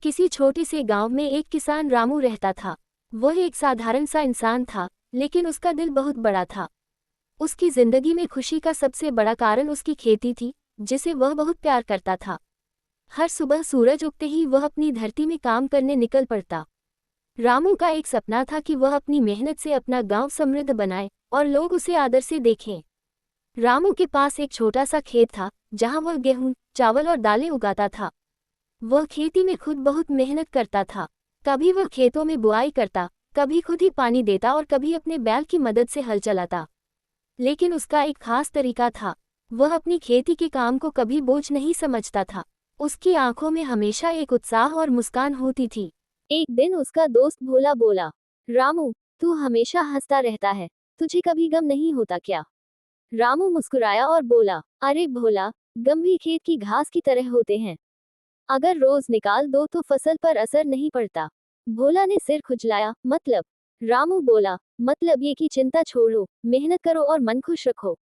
किसी छोटे से गांव में एक किसान रामू रहता था। वह एक साधारण सा इंसान था, लेकिन उसका दिल बहुत बड़ा था। उसकी जिंदगी में खुशी का सबसे बड़ा कारण उसकी खेती थी, जिसे वह बहुत प्यार करता था। हर सुबह सूरज उगते ही वह अपनी धरती में काम करने निकल पड़ता। रामू का एक सपना था कि वह अपनी मेहनत से अपना गांव समृद्ध बनाए और लोग उसे आदर से देखें। रामू के पास एक छोटा सा खेत था, जहां वह गेहूं, चावल और दालें उगाता था। वह खेती में खुद बहुत मेहनत करता था। कभी वह खेतों में बुआई करता, कभी खुद ही पानी देता और कभी अपने बैल की मदद से हल चलाता। लेकिन उसका एक खास तरीका था। वह अपनी खेती के काम को कभी बोझ नहीं समझता था। उसकी आंखों में हमेशा एक उत्साह और मुस्कान होती थी। एक दिन उसका दोस्त भोला बोला, रामू, तू हमेशा हंसता रहता है, तुझे कभी गम नहीं होता क्या? रामू मुस्कुराया और बोला, अरे भोला, गम भी खेत की घास की तरह होते हैं। अगर रोज निकाल दो तो फसल पर असर नहीं पड़ता। भोला ने सिर खुजलाया, मतलब? रामू बोला, मतलब ये कि चिंता छोड़ो, मेहनत करो और मन खुश रखो।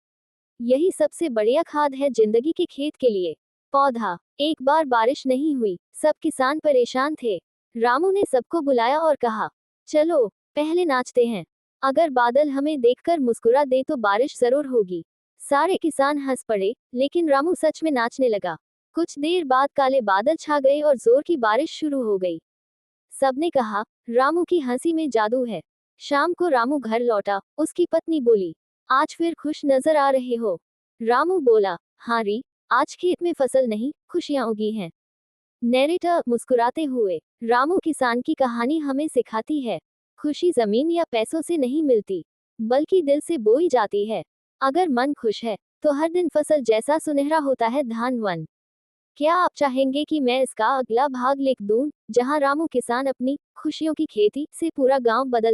यही सबसे बढ़िया खाद है जिंदगी के खेत के लिए। पौधा। एक बार बारिश नहीं हुई, सब किसान परेशान थे। रामू ने सबको बुलाया और कहा, चलो, पहले नाचते हैं। अगर बादल हमें देखकर मुस्कुरा दे तो बारिश जरूर होगी। सारे किसान हंस पड़े, लेकिन रामू सच में नाचने लगा। कुछ देर बाद काले बादल छा गए और जोर की बारिश शुरू हो गई। सबने कहा, रामू की हंसी में जादू है। शाम को रामू घर लौटा, उसकी पत्नी बोली, आज फिर खुश नजर आ रहे हो। रामू बोला, हाँ री, आज खेत में फसल नहीं, खुशियां उगी हैं। नैरेटर मुस्कुराते हुए, रामू किसान की कहानी हमें सिखाती है, खुशी जमीन या पैसों से नहीं मिलती, बल्कि दिल से बोई जाती है। अगर मन खुश है, तो हर दिन फसल जैसा सुनहरा होता है। धानवन। क्या आप चाहेंगे कि मैं इसका अगला भाग लिख दूं, जहां रामू किसान अपनी खुशियों की खेती से पूरा गांव बदल